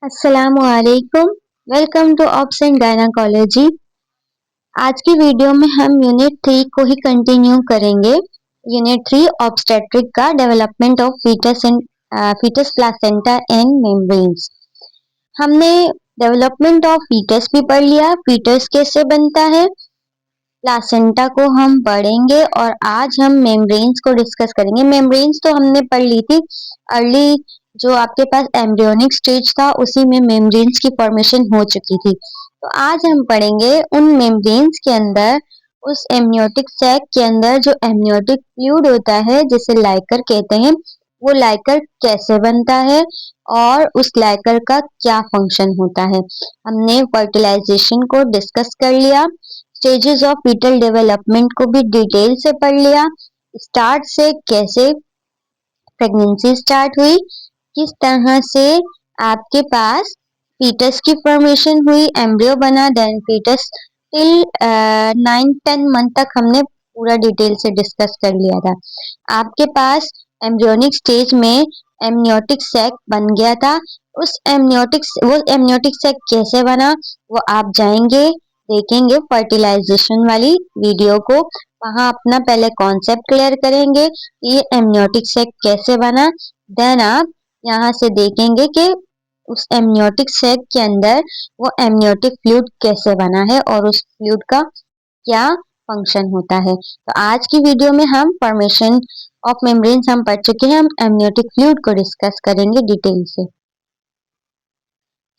अस्सलामुअलैकुम। Welcome to obs and gynaecology. आज की वीडियो में हम यूनिट 3 को ही कंटिन्यू करेंगे। यूनिट 3 ऑब्स्टेट्रिक का development of foetus and foetus placenta and membranes. हमने डेवलपमेंट ऑफ फीटस भी पढ़ लिया, फीटस कैसे बनता है, प्लासेंटा को हम पढ़ेंगे और आज हम मेम्ब्रेन्स को डिस्कस करेंगे। मेम्ब्रेन्स तो हमने पढ़ ली थी अर्ली, जो आपके पास एम्ब्रियोनिक स्टेज था उसी में मेम्ब्रेन्स की फॉर्मेशन हो चुकी थी। तो आज हम पढ़ेंगे उन मेम्ब्रेन्स के अंदर, उस एमनियोटिक सैक के अंदर जो एमनियोटिक फ्लूइड होता है जिसे लाइकर कहते हैं, वो लाइकर कैसे बनता है और उस लाइकर का क्या फंक्शन होता है। हमने फर्टिलाइजेशन को डिस्कस कर लिया, स्टेजेस ऑफ फीटल डेवलपमेंट को भी डिटेल से पढ़ लिया, स्टार्ट से कैसे प्रेगनेंसी स्टार्ट हुई, किस तरह से आपके पास फीटस की फॉर्मेशन हुई, एम्ब्रियो बना, देन फीटस टिल 9-10 मंथ तक हमने पूरा डिटेल से डिस्कस कर लिया था। आपके पास एम्ब्रियोनिक स्टेज में एमनियोटिक सैक बन गया था। वो एमनियोटिक सैक कैसे बना वो आप जाएंगे देखेंगे फर्टिलाइजेशन वाली वीडियो को, वहां अपना पहले कॉन्सेप्ट क्लियर करेंगे ये एमनियोटिक सैक कैसे बना। देन आप यहाँ से देखेंगे कि उस एमनियोटिक सैक के अंदर वो एमनियोटिक फ्लूइड कैसे बना है और उस फ्लूइड का क्या फंक्शन होता है। तो आज की वीडियो में हम फॉर्मेशन ऑफ मेम्ब्रेन्स हम पढ़ चुके हैं, हम एमनियोटिक फ्लूइड को डिस्कस करेंगे डिटेल से।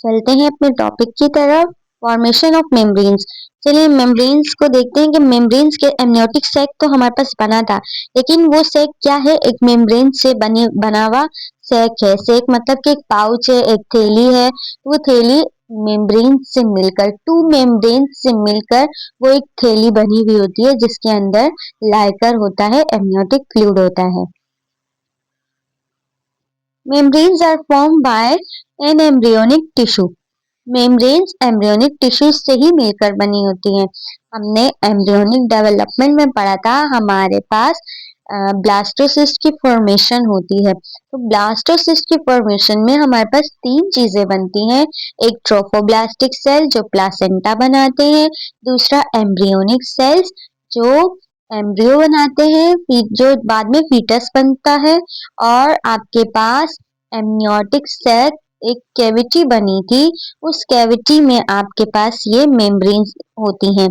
चलते हैं अपने टॉपिक की तरफ, फॉर्मेशन ऑफ मेम्ब्रेन्स। चलिए मेम्ब्रेन्स को देखते हैं कि मेम्ब्रेन्स के एमनियोटिक सैक तो हमारे पास बना था, लेकिन वो सैक क्या है, एक मेम्ब्रेन से बना हुआ सैक है। सैक मतलब कि एक पाउच है, एक थैली है। वो थैली मेम्ब्रेन से मिलकर, टू मेम्ब्रेन से मिलकर वो एक थैली बनी हुई होती है जिसके अंदर लाइकर होता है, एमनियोटिक फ्लूइड होता है। Membranes are formed by an embryonic tissue. Membranes embryonic tissues से ही मिलकर बनी होती हैं। हमने एम्ब्रियोनिक डेवलपमेंट में पढ़ा था हमारे पास ब्लास्टोसिस्ट की फॉर्मेशन होती है। तो ब्लास्टोसिस्ट की फॉर्मेशन में हमारे पास तीन चीजें बनती हैं, एक ट्रोफोब्लास्टिक सेल जो प्लासेंटा बनाते हैं, दूसरा एम्ब्रियोनिक सेल्स जो एम्ब्रियो बनाते हैं, जो बाद में फीटस बनता है, और आपके पास एमनियोटिक सैक एक कैविटी बनी थी, उस कैविटी में आपके पास ये मेम्ब्रेन्स होती हैं।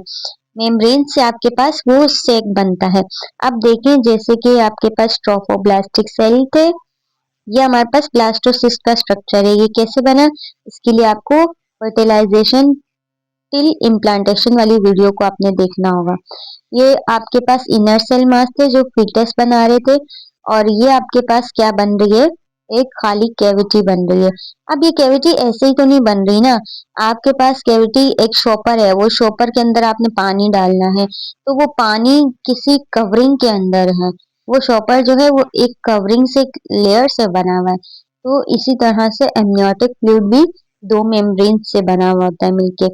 मेम्ब्रेन से आपके पास वो सैक बनता है। अब देखें जैसे कि आपके पास ट्रोफोब्लास्टिक सेल थे, ये हमारे पास ब्लास्टोसिस्ट का स्ट्रक्चर है। ये कैसे बना, इसके लिए आपको फर्टिलाइजेशन टिल इम्प्लांटेशन वाली वीडियो को आपने देखना होगा। ये आपके पास इनर सेल मास थे जो फीटस बना रहे थे, और ये आपके पास क्या बन रही है, एक खाली कैविटी बन रही है। अब ये कैविटी ऐसे ही तो नहीं बन रही ना, आपके पास कैविटी एक शॉपर है, वो शॉपर के अंदर आपने पानी डालना है, तो वो पानी किसी कवरिंग के अंदर है। वो शॉपर जो है वो एक कवरिंग से, लेयर से बना हुआ है। तो इसी तरह से एमनियोटिक फ्लूइड भी दो मेम्ब्रेन से बना हुआ होता है मिलके।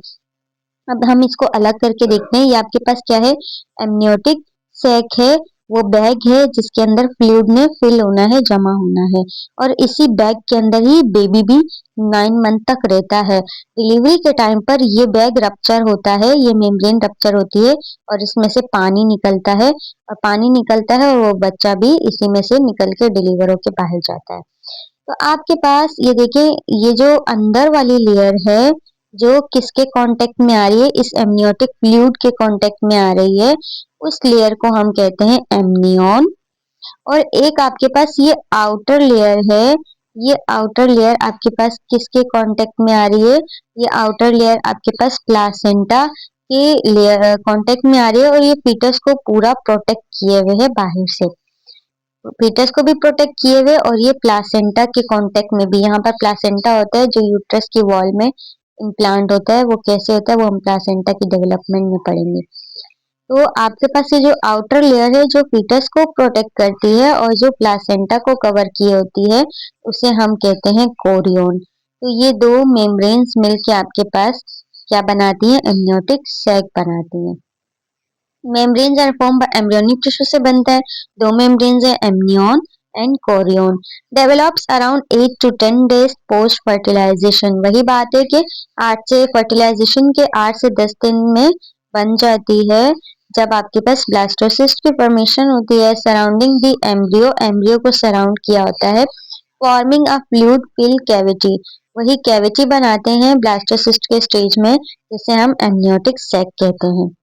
अब हम इसको अलग करके देखते हैं। ये आपके पास क्या है, एमनियोटिक सैक है, वो बैग है जिसके अंदर फ्लूइड ने फिल होना है, जमा होना है, और इसी बैग के अंदर ही बेबी भी 9 मंथ तक रहता है। डिलीवरी के टाइम पर ये बैग रप्चर होता है, ये मेम्ब्रेन रप्चर होती है और इसमें से पानी निकलता है, और पानी निकलता है और वो बच्चा भी इसी में से निकल के डिलीवर होके बाहर जाता है। तो आपके पास ये देखें, ये जो अंदर वाली लेयर है जो किसके कांटेक्ट में आ रही है, इस एमनियोटिक फ्लूइड के कांटेक्ट में आ रही है, उस लेयर को हम कहते हैं एमनियन। और एक आपके पास ये आउटर लेयर है, ये आउटर लेयर आपके पास किसके कांटेक्ट में आ रही है, ये आउटर लेयर आपके पास प्लासेंटा के लेयर कांटेक्ट में आ रही है, और ये फीटस को पूरा प्रोटेक्ट किए हुए है बाहर से, फीटस को भी प्रोटेक्ट किए हुए, और ये प्लासेंटा के कांटेक्ट में भी। यहाँ पर प्लासेंटा होता है जो यूट्रस की वॉल में इम्प्लांट होता है, वो कैसे होता है वो हम प्लासेंटा की डेवलपमेंट में पढ़ेंगे। तो आपके पास ये जो आउटर लेयर है जो फीटस को प्रोटेक्ट करती है और जो प्लासेंटा को कवर किए होती है, उसे हम कहते हैं कोरियन। तो ये दो मेम्ब्रेन्स मिलके आपके पास क्या बनाती हैं, एमनियोटिक सैक बनाती हैं। Membranes are form by embryonic tissue से बनता है, दो मेम्ब्रेन्स है, amnion and chorion develops around 8 to 10 days post fertilisation. वही बात है कि 8 से फर्टिलाइजेशन के 8 से 10 दिन में बन जाती है जब आपके पास ब्लास्टोसिस्ट की फॉर्मेशन होती है सराउंडिंग द एम्ब्रियो, एम्ब्रियो को सराउंड किया होता है, forming a fluid fill cavity. वही कैविटी बनाते हैं ब्लास्टोसिस्ट के स्टेज में जिसे हम एमनियोटिक सैक कहते हैं।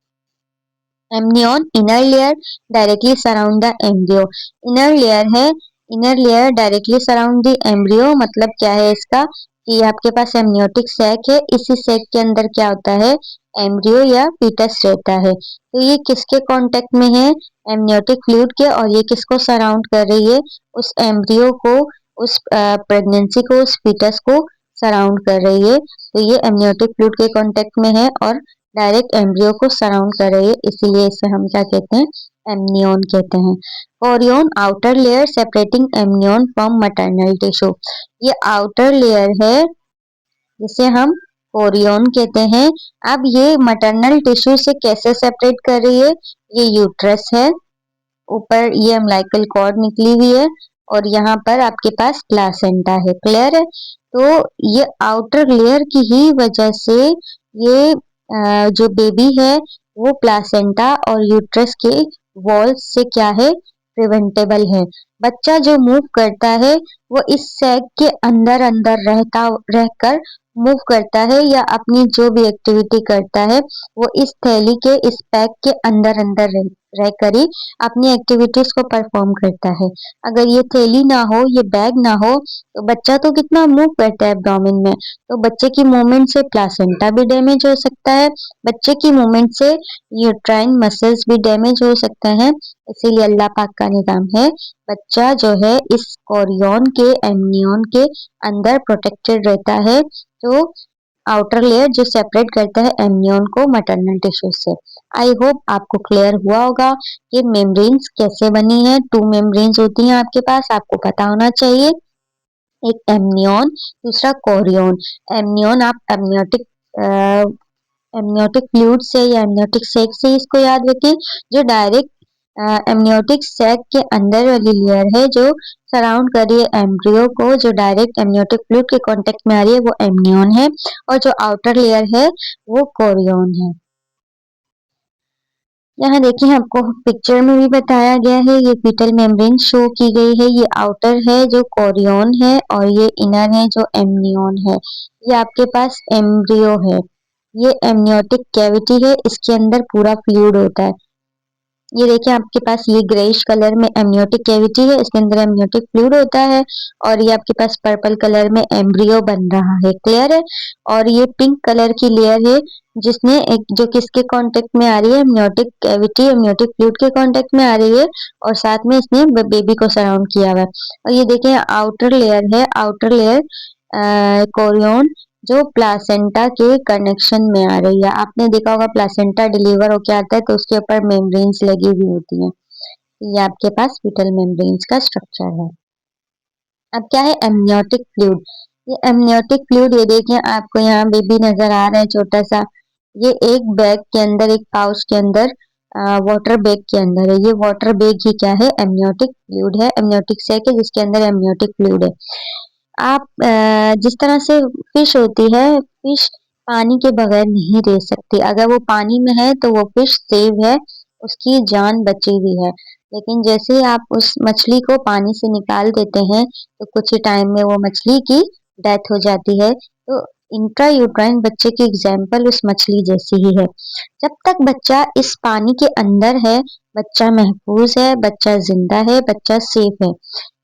Amnion inner layer directly surround the embryo. Inner layer है, inner layer directly surround the embryo मतलब क्या है इसका कि आपके पास एमनियोटिक सैक है, इसी सैक के अंदर क्या होता है एम्ब्रियो या फीटस रहता है। तो ये किसके कांटेक्ट में है एमनियोटिक फ्लूइड के, और ये किसको सराउंड कर रही है उस एम्ब्रियो को, उस प्रेगनेंसी को, उस फीटस को सराउंड कर रही है। तो ये एमनियोटिक फ्लूइड के कांटेक्ट में है और डायरेक्ट एम्ब्रियो को सराउंड कर रही है, इसीलिए इसे हम क्या कहते हैं एमनियन कहते हैं। Korean outer layer separating amnion from maternal tissue. ये आउटर लेयर है जिसे हम कोरियन कहते हैं। अब ये मैटरनल टिश्यू से कैसे सेपरेट कर रही है, ये यूट्रस है, ऊपर ये अम्बिलिकल कॉर्ड निकली हुई है और यहाँ पर आपके पास प्लासेंटा है। क्लियर है? तो ये आउटर लेयर की ही वजह से ये जो बेबी है वो प्लासेंटा और यूट्रस के वॉल्स से क्या है प्रिवेंटेबल है। बच्चा जो मूव करता है वो इस सैक के अंदर अंदर रहता रहकर मूव करता है या अपनी जो भी एक्टिविटी करता है वो इस थैली के इस पैक के अंदर अंदर रहकर ही अपनी एक्टिविटीज को परफॉर्म करता है। अगर ये थैली ना हो, ये बैग ना हो तो बच्चा तो कितना मूव करता है एब्डोमेन में, तो बच्चे की मूवमेंट से प्लासेंटा भी डैमेज हो सकता है, बच्चे की मूवमेंट से यूट्राइन मसल्स भी डैमेज हो सकते हैं। इसीलिए अल्लाह पाक का निजाम है बच्चा जो है इस कोरियन के एमनियन के अंदर प्रोटेक्टेड रहता है। तो आउटर लेयर जो सेपरेट करता है एमनियन को मैटरनल टिश्यू से। आई होप आपको क्लियर हुआ होगा कि मेम्ब्रेन्स कैसे बनी है। 2 मेम्ब्रेन्स होती हैं आपके पास, आपको पता होना चाहिए, एक एमनियन दूसरा कोरियन। एमनियन आप एमनियोटिक फ्लूइड से या एमनियोटिक सैक से इसको याद रखें, जो डायरेक्ट एमनियोटिक सैक के अंदर वाली लेयर है जो सराउंड कर रही है एम्ब्रियो को, जो डायरेक्ट एमनियोटिक फ्लूइड के कांटेक्ट में आ रही है वो एमनियन है, और जो आउटर लेयर है वो कोरियन है। यहाँ देखिए आपको पिक्चर में भी बताया गया है, ये फीटल मेम्ब्रेन शो की गई है, ये आउटर है जो कोरियन है और ये इनर है जो एमनियन है। ये आपके पास एम्ब्रियो है, ये एमनियोटिक कैविटी है, इसके अंदर पूरा फ्लूइड होता है। ये देखिए आपके पास ये ग्रेइश कलर में एमनियोटिक कैविटी है, इसके अंदर एमनियोटिक फ्लूइड होता है, और ये आपके पास पर्पल कलर में एम्ब्रियो बन रहा है। क्लियर है? और ये पिंक कलर की लेयर है जिसने एक जो किसके कांटेक्ट में आ रही है एमनियोटिक कैविटी एमनियोटिक फ्लूइड के कांटेक्ट में आ रही है, और साथ में इसने बेबी को सराउंड किया हुआ है। और ये देखिए आउटर लेयर है, आउटर लेयर कोरियन जो प्लासेंटा के कनेक्शन में आ रही है। आपने देखा होगा प्लासेंटा डिलीवर होके आता है तो उसके ऊपर मेम्ब्रेन्स लगी हुई होती हैं। ये आपके पास फीटल मेम्ब्रेन्स का स्ट्रक्चर है। अब क्या है एमनियोटिक फ्लूइड। ये एमनियोटिक फ्लूइड, ये देखिए आपको यहाँ बेबी नजर आ रहा है छोटा सा, ये एक बैग के अंदर, एक पाउच के अंदर, वाटर बैग के अंदर है। ये वाटर बैग ही क्या है एमनियोटिक फ्लूइड है, एमनियोटिक सैक है जिसके अंदर एमनियोटिक फ्लूइड है। आप जिस तरह से फिश होती है, फिश पानी के बगैर नहीं रह सकती, अगर वो पानी में है तो वो फिश सेव है, उसकी जान बची हुई है। लेकिन जैसे ही आप उस मछली को पानी से निकाल देते हैं तो कुछ ही टाइम में वो मछली की डेथ हो जाती है। तो इंट्रा यूट्राइन बच्चे की एग्जाम्पल उस मछली जैसी ही है। जब तक बच्चा इस पानी के अंदर है बच्चा महफूज है, बच्चा जिंदा है, बच्चा सेफ है।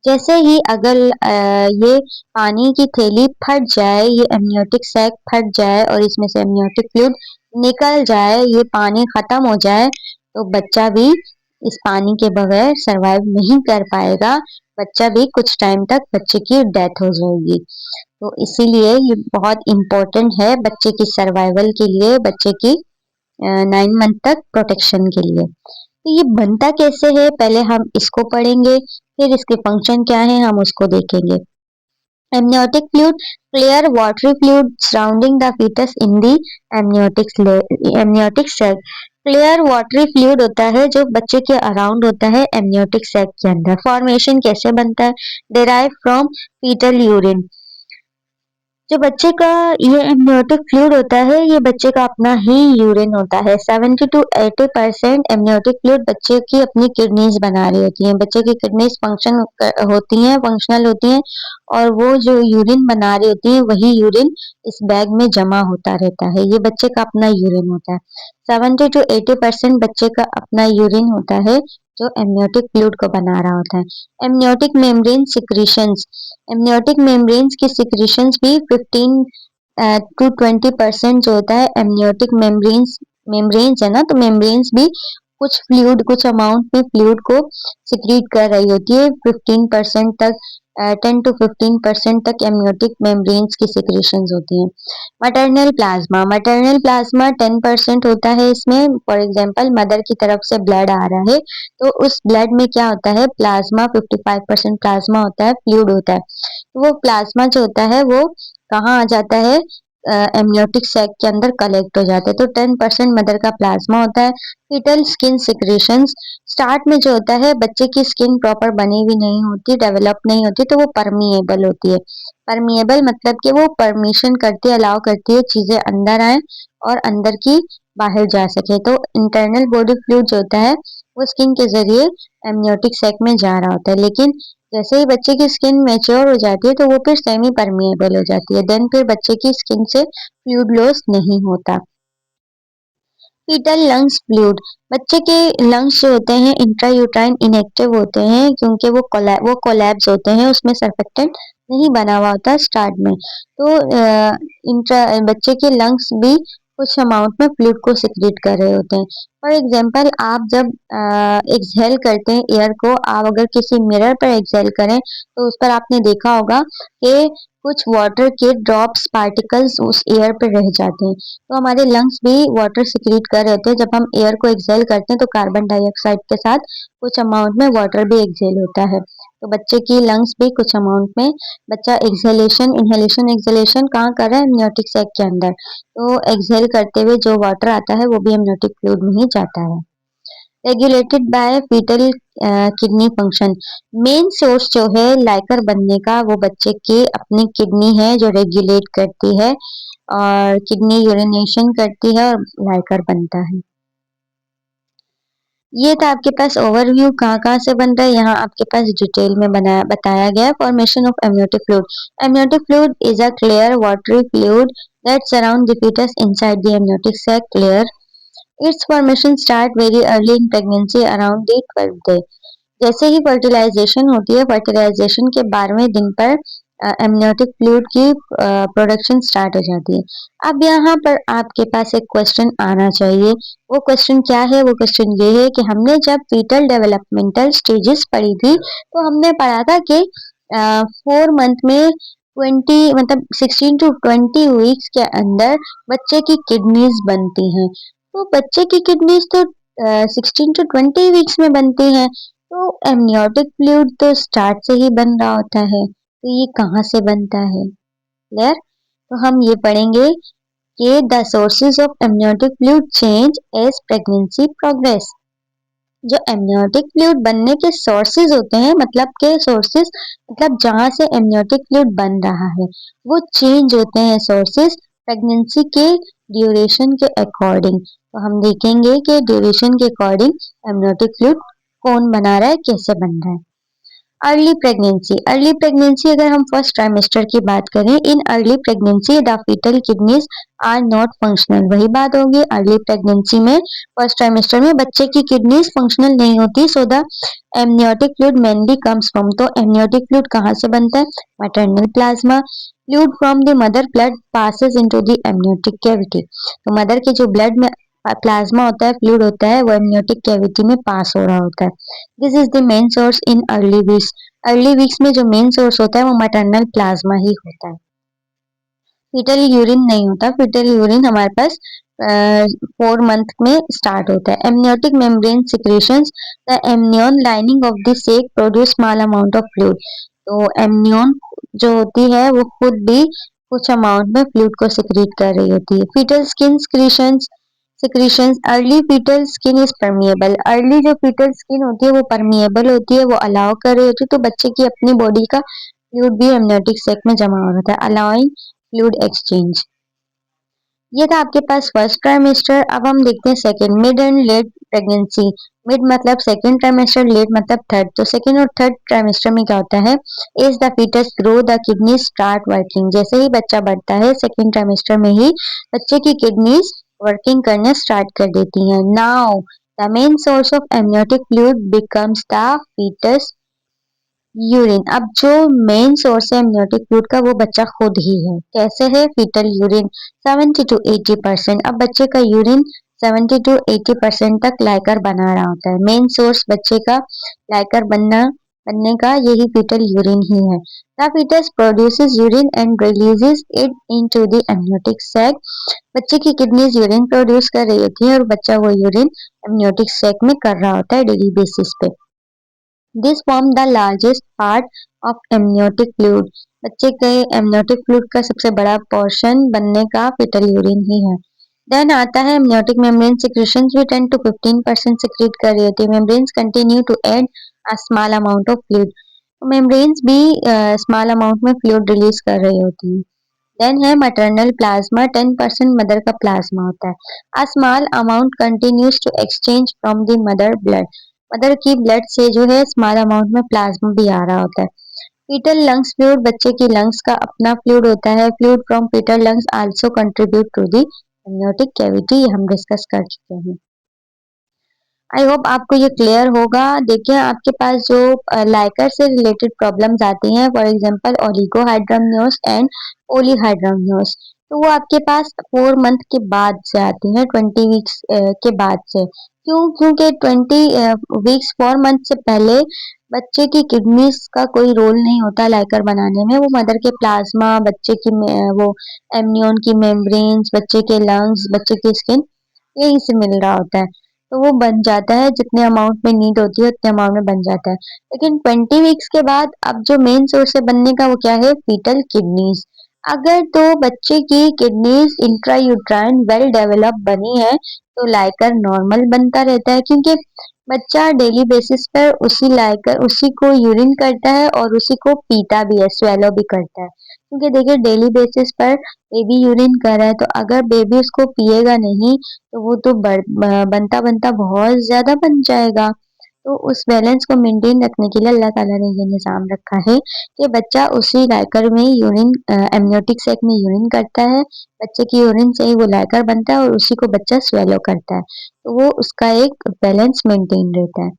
जैसे ही अगर ये पानी की थैली फट जाए, ये एमनियोटिक सैक फट जाए और इसमें से एमनियोटिक फ्लूइड निकल जाए, ये पानी खत्म हो जाए, तो बच्चा भी इस पानी के बगैर सरवाइव नहीं कर पाएगा, बच्चा भी कुछ टाइम तक बच्चे की डेथ हो जाएगी। तो इसीलिए ये बहुत इम्पोर्टेंट है बच्चे की सर्वाइवल के लिए, बच्चे की 9 मंथ तक प्रोटेक्शन के लिए। तो ये बनता कैसे है पहले हम इसको पढ़ेंगे, फिर इसके फंक्शन क्या है हम उसको देखेंगे। amniotic fluid, clear watery fluid surrounding the fetus in the amniotic sac. Clear watery fluid होता है जो बच्चे के अराउंड होता है एमनियोटिक सैक के अंदर। फॉर्मेशन कैसे बनता है? Derive from foetal urine. जो बच्चे का ये एमनियोटिक फ्लूइड होता है ये बच्चे का अपना ही यूरिन होता है। 70 to 80% एमनियोटिक फ्लूइड बच्चे की अपनी किडनीज बना रही होती हैं। बच्चे की किडनीज फंक्शनल होती हैं और वो जो यूरिन बना रही होती है वही यूरिन इस बैग में जमा होता रहता है। ये बच्चे का अपना यूरिन होता है। 70 to 80% बच्चे का अपना यूरिन होता है जो एमनियोटिक फ्लूइड को बना रहा होता है। Amniotic membrane secretions, amniotic membranes की सिक्रीशंस भी 15 to 20% जो होता है एमनियोटिक मेम्ब्रेन्स है ना, तो मेम्ब्रेन्स भी कुछ अमाउंट में फ्लूइड को सिक्रीट कर रही होती है। 15% तक 10 to 15% तक एमनियोटिक मेम्ब्रेन्स की सिक्रीशंस होती हैं। मैटरनल प्लाज्मा 10% होता है इसमें। फॉर एग्जांपल मदर की तरफ से ब्लड आ रहा है तो उस ब्लड में क्या होता है, प्लाज्मा 55% प्लाज्मा होता है, फ्लूइड होता है। तो वो प्लाज्मा जो होता है वो कहाँ आ जाता है, एमनियोटिक सैक के अंदर कलेक्ट हो जाता है। तो 10% मदर का प्लाज्मा होता है। फीटल स्किन सिक्रेशंस, स्टार्ट में जो होता है बच्चे की स्किन प्रॉपर बनी हुई नहीं होती, डेवलप नहीं होती, तो वो परमिएबल होती है। परमिएबल मतलब कि वो परमिशन करती है, अलाउ करती है चीजें अंदर आए और अंदर की बाहर जा सके। तो इंटरनल बॉडी फ्लूइड जो होता है वो स्किन के जरिए एमनियोटिक सैक में जा रहा होता है। लेकिन जैसे ही बच्चे की स्किन मैच्योर हो जाती है तो वो फिर सेमी परमिएबल हो जाती है। देन फिर बच्चे की स्किन से फ्लूइड लॉस नहीं होता। फीटल लंग्स फ्लूइड, बच्चे के लंग्स जो होते हैं इंट्रायूटाइन इनएक्टिव होते हैं क्योंकि वो कोलैप्स होते हैं, उसमें सर्फेक्टेंट नहीं बना हुआ होता स्टार्ट में। तो इंट्रा बच्चे के लंग्स भी कुछ अमाउंट में फ्लूइड को सिक्रीट कर रहे होते हैं। फॉर एग्जांपल आप जब एक्सहेल करते हैं एयर को, आप अगर किसी मिरर पर एक्सहेल करें तो उस पर आपने देखा होगा कि कुछ वाटर के ड्रॉप्स पार्टिकल्स उस एयर पर रह जाते हैं। तो हमारे लंग्स भी वाटर सिक्रीट कर रहे होते हैं। जब हम एयर को एक्सहेल करते हैं तो कार्बन डाइऑक्साइड के साथ कुछ अमाउंट में वाटर भी एक्सहेल होता है। तो बच्चे की लंग्स भी कुछ अमाउंट में, बच्चा एक्सहेलेशन कहाँ कर रहा है, एमनियोटिक सैक के अंदर। तो एक्सहेल करते हुए जो वाटर आता है वो भी एमनियोटिक फ्लूइड में ही जाता है। Regulated by foetal kidney function, main source जो है लाइकर बनने का वो बच्चे की अपनी किडनी है जो रेगुलेट करती है और किडनी यूरिनेशन करती है और लाइकर बनता है। ये था आपके पास ओवरव्यू कहाँ कहाँ से बन रहा है, यहाँ आपके पास डिटेल में बताया गया है। Formation of amniotic fluid, amniotic fluid is a clear watery fluid that surround the fetus inside the amniotic sac layer. Its formation start very early in pregnancy around the 12th day. जैसे ही fertilisation होती है, fertilisation के 12वें दिन पर amniotic fluid की production start हो जाती है। अब यहाँ पर आपके पास एक क्वेश्चन आना चाहिए। वो क्वेश्चन क्या है? वो क्वेश्चन ये है कि हमने जब फीटल डेवलपमेंटल स्टेजेस पढ़ी थी तो हमने पढ़ा था कि 4 मंथ में 20 मतलब 16 to 20 वीक्स के अंदर बच्चे की किडनीज बनती हैं। तो बच्चे की किडनीज तो 16 to 20 वीक्स में बनती हैं। तो एमनियोटिक फ्लूइड तो स्टार्ट से ही बन रहा होता है, तो ये कहाँ से बनता है? क्लियर? तो हम ये पढ़ेंगे कि the sources of amniotic fluid change as pregnancy progress. जो एमनियोटिक फ्लूइड बनने के सोर्सेज होते हैं, मतलब के सोर्सेज मतलब जहाँ से एमनियोटिक फ्लूइड बन रहा है वो चेंज होते हैं सोर्सेज प्रेगनेंसी के ड्यूरेशन के अकॉर्डिंग। तो हम देखेंगे कि ड्यूरेशन के अकॉर्डिंग एमनियोटिक फ्लूइड कौन बना रहा है, कैसे बन रहा है। अर्ली प्रेगनेंसी अगर हम फर्स्ट ट्राइमेस्टर की बात करें, in early pregnancy the foetal kidneys are not functional. वही बात होगी, अर्ली प्रेगनेंसी में फर्स्ट ट्राइमेस्टर में बच्चे की किडनीज फंक्शनल नहीं होती। So the amniotic fluid mainly comes from, तो एमनियोटिक फ्लूइड कहाँ से बनता है? Maternal plasma. Fluid from the mother blood passes into the amniotic cavity. तो मदर के जो ब्लड में प्लाज्मा होता है, फ्लूइड होता है, वो एमनियोटिक कैविटी में पास हो रहा होता है। This is the main source in early weeks. Early weeks में जो मेन सोर्स होता है वो मैटरनल प्लाज्मा ही होता है। फीटल यूरिन नहीं होता। फीटल यूरिन हमारे पास 4 मंथ में स्टार्ट होता है। Amniotic membrane secretions, the amnion lining of the sake produce small amount of fluid. तो एमनियन जो होती है वो खुद भी कुछ अमाउंट में फ्लूइड को सिक्रीट कर रही होती है। Foetal skin secretions early foetal skin is permeable. Early जो फीटल स्किन होती है वो परमिएबल होती है, वो अलाउ कर रही होती है, तो बच्चे की अपनी बॉडी का फ्लूइड भी एमनियोटिक सैक में जमा हो रहा है, अलाउइंग फ्लूइड एक्सचेंज। ये था आपके पास फर्स्ट ट्राइमेस्टर। अब हम देखते हैं second, mid and late pregnancy. Mid मतलब सेकंड ट्राइमेस्टर, लेट मतलब थर्ड। तो सेकंड और थर्ड ट्राइमेस्टर में क्या होता है, as the foetus grow the kidney start working. जैसे ही बच्चा बढ़ता है सेकंड ट्राइमेस्टर में ही बच्चे की किडनीज वर्किंग करना स्टार्ट कर देती हैं। Now the main source of amniotic fluid becomes the foetus urine. अब जो मेन सोर्स है एमनियोटिक फ्लूइड का वो बच्चा खुद ही है। कैसे है, फीटल यूरिन 70 to 80%। अब बच्चे का यूरिन 70 to 80% तक लाइकर बना रहा होता है। मेन सोर्स बच्चे का लाइकर बनने का यही फीटल यूरिन ही है। The foetus produces urine and releases it into the amniotic sac. बच्चे की किडनीज यूरिन प्रोड्यूस कर रही होती है और बच्चा वो यूरिन एमनियोटिक सैक में कर रहा होता है डेली बेसिस पे। This form the largest part of amniotic fluid. बच्चे के एमनियोटिक फ्लूइड का सबसे बड़ा पोर्शन बनने का फीटल यूरिन ही है। देन आता है एमनियोटिक मेम्ब्रेन सिक्रीशंस भी 10 to 15% सिक्रीट कर रही होती है। Membranes continue to add a small amount of fluid. Membranes भी स्मॉल अमाउंट में फ्लूइड रिलीज कर रही होती है। देन है मैटरनल प्लाज्मा, 10% मदर का प्लाज्मा होता है। A small amount continues to exchange from the mother blood. Mother की ब्लड से जो है स्मॉल अमाउंट में प्लाज्मा भी आ रहा होता है। फीटल लंग्स फ्लूइड, बच्चे की लंग्स का अपना फ्लूइड होता है। Fluid from foetal lungs also contribute to the amniotic cavity, हम डिस्कस कर चुके हैं। आई होप आपको ये क्लियर होगा। देखिए आपके पास जो लाइकर से रिलेटेड प्रॉब्लम्स आती हैं, फॉर एग्जांपल ओलिगोहाइड्रोमनियोस एंड पॉलीहाइड्रोमनियोस, तो वो आपके पास 4 मंथ के बाद से आती हैं, 20 वीक्स के बाद से। क्यों? क्योंकि 20 वीक्स 4 मंथ से पहले बच्चे की किडनीज का कोई रोल नहीं होता लाइकर बनाने में। वो मदर के प्लाज्मा, बच्चे की वो एमनियोन की मेम्ब्रेन्स, बच्चे के लंग्स, बच्चे की स्किन, यहीं से मिल रहा होता है। तो वो बन जाता है, जितने अमाउंट में नीड होती है उतने अमाउंट में बन जाता है। लेकिन 20 वीक्स के बाद अब जो मेन सोर्स है बनने का वो क्या है, फीटल किडनीज। अगर तो बच्चे की किडनीज इंट्रायूट्राइन वेल डेवलप बनी है तो लाइकर नॉर्मल बनता रहता है, क्योंकि बच्चा डेली बेसिस पर उसी लाइकर उसी को यूरिन करता है और उसी को पीता भी है, स्वेलो भी करता है। क्योंकि देखिए डेली बेसिस पर बेबी यूरिन कर रहा है, तो अगर बेबी उसको पिएगा नहीं तो वो तो बनता बनता बहुत ज्यादा बन जाएगा। तो उस बैलेंस को मेंटेन रखने के लिए अल्लाह ताला ने ये निज़ाम रखा है कि बच्चा उसी लाइकर में यूरिन एमनियोटिक सैक में यूरिन करता है। बच्चे की यूरिन से ही वो लाइकर बनता है और उसी को बच्चा स्वेलो करता है। तो वो उसका एक बैलेंस मेंटेन रहता है।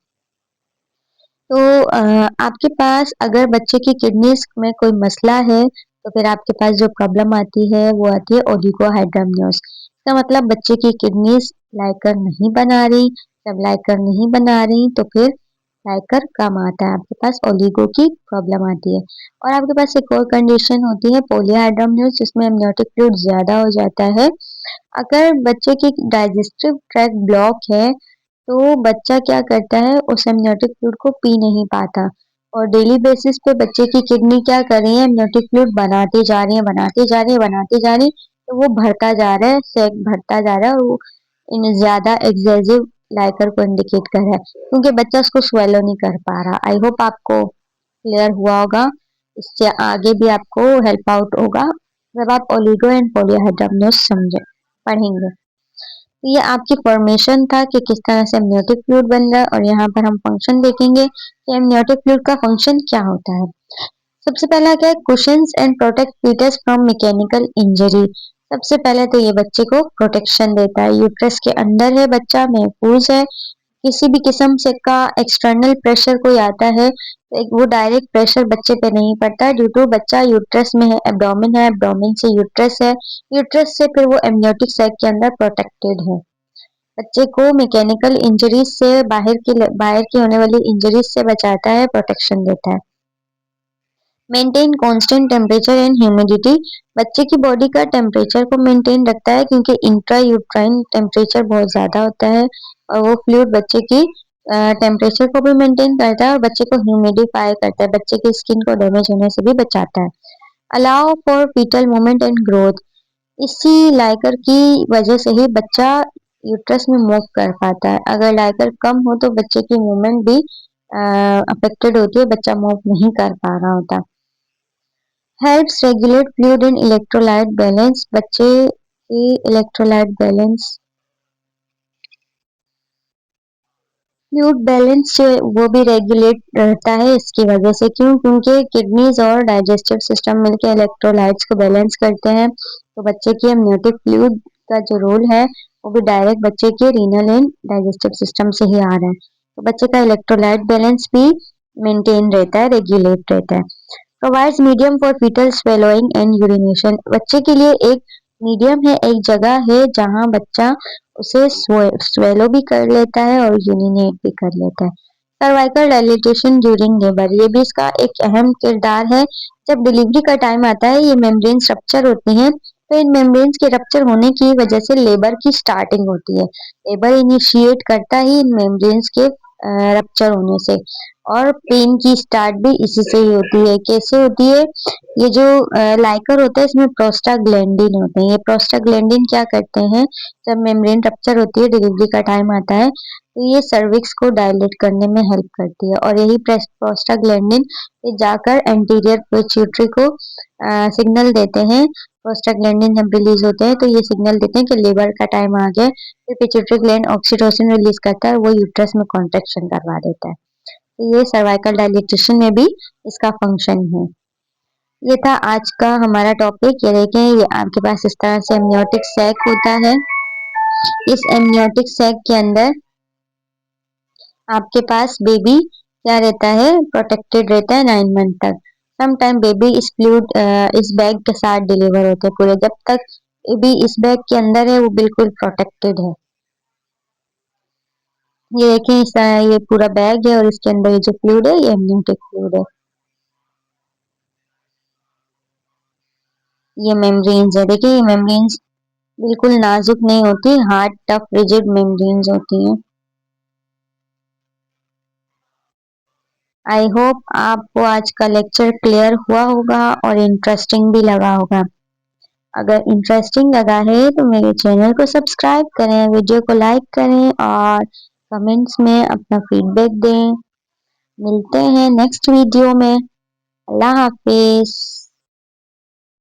तो आपके पास अगर बच्चे की किडनीज में कोई मसला है तो फिर आपके पास जो प्रॉब्लम आती है वो आती है ओलिगोहाइड्रोमनियोस। इसका मतलब बच्चे की किडनीज लाइकर नहीं बना रही। जब लाइकर नहीं बना रही तो फिर लाइकर कम आता है, आपके पास ओलिगो की प्रॉब्लम आती है। और आपके पास एक और कंडीशन होती है पॉलीहाइड्रोमनियोस, जिसमें एमनियोटिक फ्लूइड ज्यादा हो जाता है। अगर बच्चे की डाइजेस्टिव ट्रैक्ट ब्लॉक है तो बच्चा क्या करता है, उस एमनियोटिक फ्लूइड को पी नहीं पाता और डेली बेसिस पे बच्चे की किडनी क्या कर रही है, एमनियोटिक फ्लूइड बनाती जा रही है, बनाती जा रही है, बनाती जा रही है, तो वो भरता जा रहा है, सैक भरता जा रहा है और वो इन ज्यादा एक्सेसिव लाइकर को इंडिकेट कर रहा है, क्योंकि बच्चा उसको स्वेलो नहीं कर पा रहा। आई होप आपको क्लियर हुआ होगा। इससे आगे भी आपको हेल्प आउट होगा जब आप ओलिगो एंड पॉलीहाइड्रोमनियोस समझे पढ़ेंगे। तो ये आपकी फॉर्मेशन था कि किस तरह से एमनियोटिक फ्लूइड बन रहा है, और यहाँ पर हम फंक्शन देखेंगे कि एमनियोटिक फ्लूइड का फंक्शन क्या होता है। सबसे पहला क्या है, cushions and protect foetus from mechanical injury. सबसे पहले तो ये बच्चे को प्रोटेक्शन देता है। यूट्रस के अंदर है बच्चा, महफूज है। किसी भी किस्म से का एक्सटर्नल प्रेशर कोई आता है तो वो डायरेक्ट प्रेशर बच्चे पे नहीं पड़ता है, ड्यू टू बच्चा यूट्रस में है, एब्डोमेन से यूट्रस है, यूट्रस से फिर वो एमनियोटिक सैक के अंदर प्रोटेक्टेड है। बच्चे को मैकेनिकल इंजरीज से बाहर की होने वाली इंजरीज से बचाता है, प्रोटेक्शन देता है। Maintain constant temperature and humidity. बच्चे की बॉडी का टेम्परेचर को मेंटेन रखता है, क्योंकि इंट्रा यूट्राइन टेम्परेचर बहुत ज्यादा होता है और वो फ्लूइड बच्चे की टेम्परेचर को भी मेंटेन करता है और बच्चे को ह्यूमिडिफाई करता है, बच्चे की स्किन को डैमेज होने से भी बचाता है। Allow for fetal movement and growth, इसी लाइकर की वजह से ही बच्चा यूट्रस में मूव कर पाता है। अगर लाइकर कम हो तो बच्चे की मूवमेंट भी अफेक्टेड होती है, बच्चा मूव नहीं कर पा रहा होता। Helps regulate fluid and electrolyte balance, बच्चे की इलेक्ट्रोलाइट बैलेंस फ्लूइड बैलेंस जो है वो भी रेगुलेट रहता है इसकी वजह से। क्यों? क्योंकि किडनीज और डाइजेस्टिव सिस्टम मिलकर इलेक्ट्रोलाइट्स को बैलेंस करते हैं, तो बच्चे की amniotic फ्लूइड का जो रोल है वो भी डायरेक्ट बच्चे के रीनल एंड डाइजेस्टिव सिस्टम से ही आ रहा है, तो बच्चे का इलेक्ट्रोलाइट बैलेंस भी मेंटेन रहता है, रेगुलेट रहता है। Provides medium for foetal swallowing and urination, बच्चे के लिए एक मीडियम है, एक जगह है जहां बच्चा उसे स्वेलो भी कर लेता है और यूरिनेट भी कर लेता है। सर्वाइकल डायलिटेशन ड्यूरिंग लेबर, ये भी इसका एक अहम किरदार है। जब डिलीवरी का टाइम आता है ये मेम्ब्रेन्स रप्चर होती हैं, तो इन मेम्ब्रेन्स के रप्चर होने की वजह से लेबर की स्टार्टिंग होती है। लेबर इनिशिएट करता ही इन मेम्ब्रेन्स के रप्चर होने से, और पेन की स्टार्ट भी इसी से ही होती है। कैसे होती है? ये जो लाइकर होता है इसमें प्रोस्टाग्लैंडिन होते हैं। ये प्रोस्टाग्लैंडिन क्या करते हैं? जब मेम्ब्रेन रप्चर होती है, डिलीवरी का टाइम आता है, तो ये सर्विक्स को डायलेट करने में हेल्प करती है, और यही प्रोस्टाग्लैंडिन ये जाकर एंटीरियर पिट्यूटरी को सिग्नल देते हैं। प्रोस्टाग्लैंडिन जब रिलीज होते हैं तो ये सिग्नल देते हैं कि लेबर का टाइम आ गया। फिर पिट्यूटरी ग्लैंड ऑक्सीटोसिन रिलीज करता है, वो यूट्रस में कॉन्ट्रैक्शन करवा देता है। तो ये सर्वाइकल डायलिटेशन में भी इसका फंक्शन है। ये था आज का हमारा टॉपिक। ये देखें, ये आपके पास इस तरह से एमनियोटिक सैक होता है। इस एमनियोटिक सैक के अंदर आपके पास बेबी क्या रहता है? प्रोटेक्टेड रहता है 9 मंथ तक। सम टाइम बेबी इस फ्लूइड इस बैग के साथ डिलीवर होते हैं पूरे। जब तक बेबी इस बैग के अंदर है वो बिल्कुल प्रोटेक्टेड है। ये देखें, ये पूरा बैग है और इसके अंदर ये जो फ्लूइड है ये एमनियोटिक फ्लूइड है। ये मेम्ब्रेन्स है, देखिए ये मेम्ब्रेन्स बिल्कुल नाजुक नहीं होती, हार्ड टफ रिजिड मेम्ब्रेन्स होती हैं। आई होप आपको आज का लेक्चर क्लियर हुआ होगा और इंटरेस्टिंग भी लगा होगा। अगर इंटरेस्टिंग लगा है तो मेरे चैनल को सब्सक्राइब करें, वीडियो को लाइक करें और कमेंट्स में अपना फीडबैक दें। मिलते हैं नेक्स्ट वीडियो में। अल्लाह हाफिज।